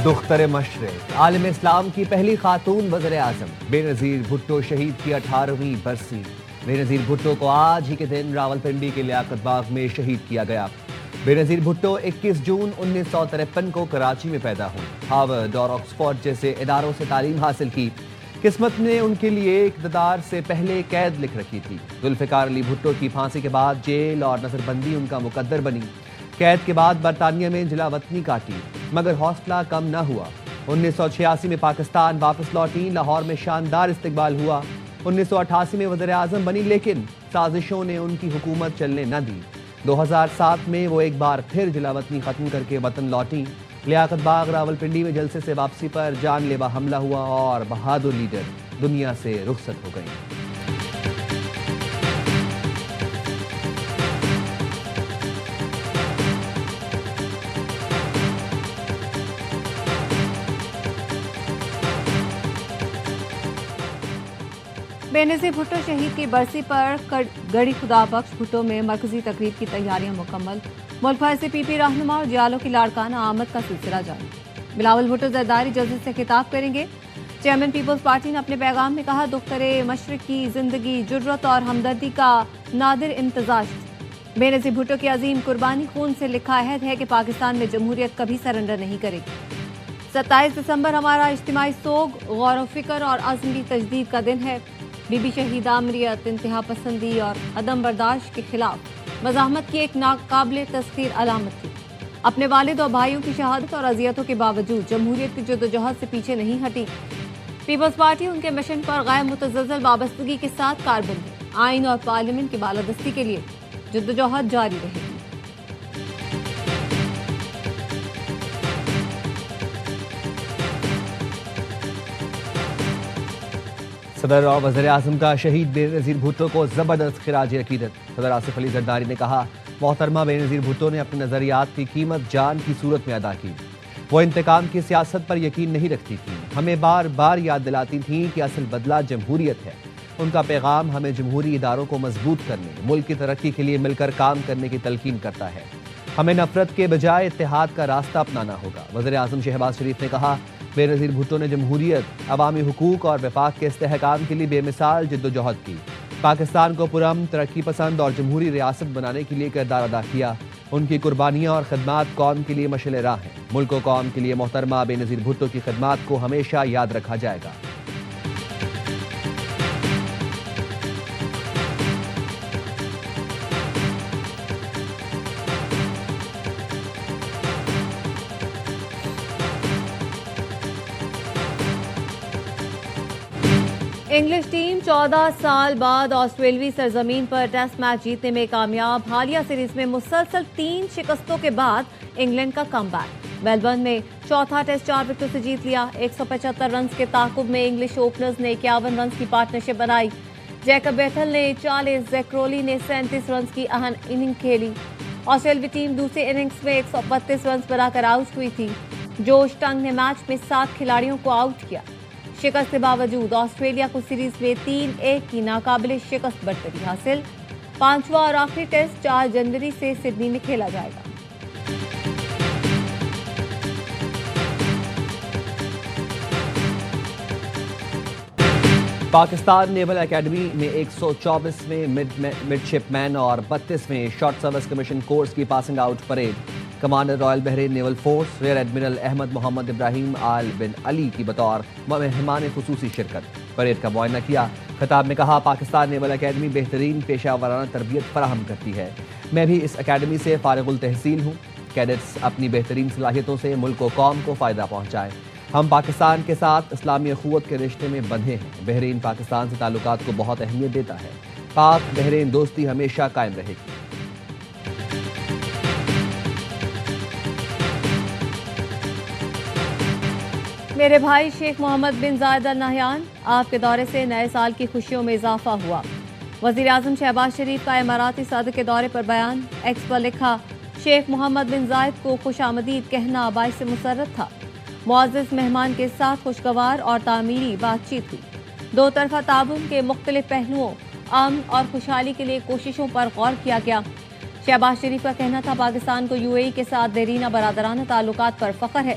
دختر مشرق عالم اسلام کی پہلی خاتون وزیر اعظم بے نظیر بھٹو شہید کی 18ویں برسی۔ بے نظیر بھٹو کو آج ہی کے دن راولپنڈی کے لیاقت باغ میں شہید کیا گیا۔ بے نظیر بھٹو 21 جون 1953 کو کراچی میں پیدا ہوئے۔ ہارورڈ اور آکسفورڈ جیسے اداروں سے تعلیم حاصل کی۔ قسمت نے ان کے لیے اقتدار سے پہلے قید لکھ رکھی تھی۔ ذوالفقار علی بھٹو کی پھانسی کے بعد جیل اور نظر بندی ان کا مقدر بنی۔ قید کے بعد برطانیہ میں جلا وطنی کاٹی، مگر حوصلہ کم نہ ہوا۔ 1986 میں پاکستان واپس لوٹی، لاہور میں شاندار استقبال ہوا۔ 1988 میں وزیر اعظم بنی، لیکن سازشوں نے ان کی حکومت چلنے نہ دی۔ 2007 میں وہ ایک بار پھر جلا وطنی ختم کر کے وطن لوٹی۔ لیاقت باغ راولپنڈی میں جلسے سے واپسی پر جان لیوا حملہ ہوا اور بہادر لیڈر دنیا سے رخصت ہو گئیں۔ بے نظیر بھٹو شہید کی برسی پر گڑھی خدا بخش بھٹو میں مرکزی تقریب کی تیاریاں مکمل۔ ملک بھر سے پی پی رہنما اور جیالوں کی لاڑکانہ آمد کا سلسلہ جاری۔ بلاول بھٹو زرداری جلسے سے خطاب کریں گے۔ چیئرمین پیپلز پارٹی نے اپنے پیغام میں کہا، دختر مشرق کی زندگی جرت اور ہمدردی کا نادر امتزاج تھی۔ بے نظیر بھٹو کی عظیم قربانی خون سے لکھا عہد ہے کہ پاکستان میں جمہوریت کبھی سرنڈر نہیں کرے گی۔ 27 دسمبر ہمارا اجتماعی سوگ، غور و فکر اور عزم کی تجدید کا دن ہے۔ بی بی شہید آمریت انتہا پسندی اور عدم برداشت کے خلاف مزاحمت کی ایک ناقابل تسخیر علامت تھی۔ اپنے والد اور بھائیوں کی شہادت اور اذیتوں کے باوجود جمہوریت کی جدوجہد سے پیچھے نہیں ہٹی۔ پیپلز پارٹی ان کے مشن پر غیر متزلزل وابستگی کے ساتھ کاربند ہے۔ آئین اور پارلیمنٹ کی بالادستی کے لیے جدوجہد جاری رہے گی۔ صدر اور وزیر اعظم کا شہید بے نظیر بھٹو کو زبردست خراج عقیدت۔ صدر آصف علی زرداری نے کہا، محترمہ بے نظیر بھٹو نے اپنے نظریات کی قیمت جان کی صورت میں ادا کی۔ وہ انتقام کی سیاست پر یقین نہیں رکھتی تھیں، ہمیں بار بار یاد دلاتی تھیں کہ اصل بدلہ جمہوریت ہے۔ ان کا پیغام ہمیں جمہوری اداروں کو مضبوط کرنے، ملک کی ترقی کے لیے مل کر کام کرنے کی تلقین کرتا ہے۔ ہمیں نفرت کے بجائے اتحاد کا راستہ اپنانا ہوگا۔ وزیر اعظم شہباز شریف نے کہا، بے نظیر بھٹو نے جمہوریت، عوامی حقوق اور وفاق کے استحکام کے لیے بے مثال جدوجہد کی۔ پاکستان کو پرامن، ترقی پسند اور جمہوری ریاست بنانے کے لیے کردار ادا کیا۔ ان کی قربانیاں اور خدمات قوم کے لیے مشعل راہ ہیں۔ ملک و قوم کے لیے محترمہ بے نظیر بھٹو کی خدمات کو ہمیشہ یاد رکھا جائے گا۔ انگلش ٹیم 14 سال بعد آسٹریلوی سرزمین پر ٹیسٹ میچ جیتنے میں کامیاب۔ حالیہ سیریز میں مسلسل 3 شکستوں کے بعد انگلینڈ کا کم بیک۔ میلبرن میں چوتھا ٹیسٹ 4 وکٹوں سے جیت لیا۔ 175 رنز کے تعاقب میں انگلش اوپنرز نے 51 رنز کی پارٹنرشپ بنائی۔ جیکب بیتھل نے 40، زیک کرولی نے 37 رنز کی اہم اننگ کھیلی۔ آسٹریلوی ٹیم دوسری اننگز میں 132 رنز بنا کر آؤٹ ہوئی تھی۔ جوش ٹنگ نے میچ میں 7 کھلاڑیوں کو آؤٹ کیا۔ شکست کے باوجود آسٹریلیا کو سیریز میں 3-1 کی ناقابل شکست برتری حاصل۔ 5واں اور آخری ٹیسٹ 4 جنوری سے سڈنی میں کھیلا جائے گا۔ پاکستان نیول اکیڈمی میں 124ویں مڈ شپ مین اور 32ویں شارٹ سروس کمیشن کورس کی passing out parade. Commander royal Bahrain naval force rear admiral Ahmed Mohammed Ibrahim Al bin Ali کی بطور مہمان خصوصی شرکت۔ پریڈ کا معائنہ کیا۔ خطاب میں کہا، پاکستان نیول اکیڈمی بہترین پیشہ ورانہ تربیت فراہم کرتی ہے۔ میں بھی اس اکیڈمی سے فارغ التحصیل ہوں۔ کیڈٹس اپنی بہترین صلاحیتوں سے ملک و قوم کو فائدہ پہنچائیں۔ ہم پاکستان کے ساتھ اسلامی اخوت کے رشتے میں بندھے ہیں۔ بحرین پاکستان سے تعلقات کو بہت اہمیت دیتا ہے۔ پاک بحرین دوستی ہمیشہ قائم رہے گی۔ میرے بھائی شیخ محمد بن زائد ال نہیان، آپ کے دورے سے نئے سال کی خوشیوں میں اضافہ ہوا۔ وزیر اعظم شہباز شریف کا اماراتی صدر کے دورے پر بیان۔ ایکس پر لکھا، شیخ محمد بن زائد کو خوش آمدید کہنا باعث مسرت تھا۔ معزز مہمان کے ساتھ خوشگوار اور تعمیری بات چیت ہوئی۔ دو طرفہ تعاون کے مختلف پہلوؤں، امن اور خوشحالی کے لیے کوششوں پر غور کیا گیا۔ شہباز شریف کا کہنا تھا، پاکستان کو UAE کے ساتھ دیرینہ برادرانہ تعلقات پر فخر ہے۔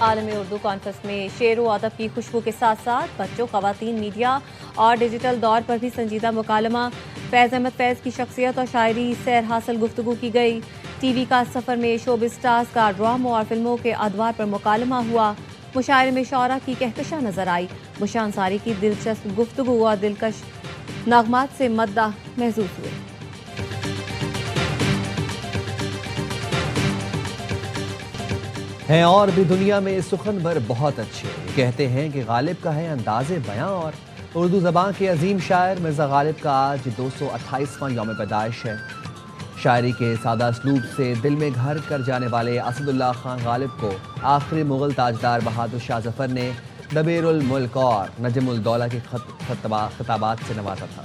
عالمی اردو کانفرنس میں شعر و ادب کی خوشبو کے ساتھ ساتھ بچوں، خواتین، میڈیا اور ڈیجیٹل دور پر بھی سنجیدہ مکالمہ۔ فیض احمد فیض کی شخصیت اور شاعری سیر حاصل گفتگو کی گئی۔ ٹی وی کا سفر میں شوبز اسٹارز کا ڈراموں اور فلموں کے ادوار پر مکالمہ ہوا۔ مشاعرے میں شعراء کی کہکشاں نظر آئی۔ بشرا انصاری کی دلچسپ گفتگو اور دلکش نغمات سے مداح محسوس ہوئے۔ ہیں اور بھی دنیا میں سخنور بہت اچھے، کہتے ہیں کہ غالب کا ہے انداز بیاں اور اردو زبان کے عظیم شاعر مرزا غالب کا آج 228واں یوم پیدائش ہے۔ شاعری کے سادہ اسلوب سے دل میں گھر کر جانے والے اسد اللہ خان غالب کو آخری مغل تاجدار بہادر شاہ ظفر نے دبیر الملک اور نجم الدولہ کے خطابات سے نوازا تھا۔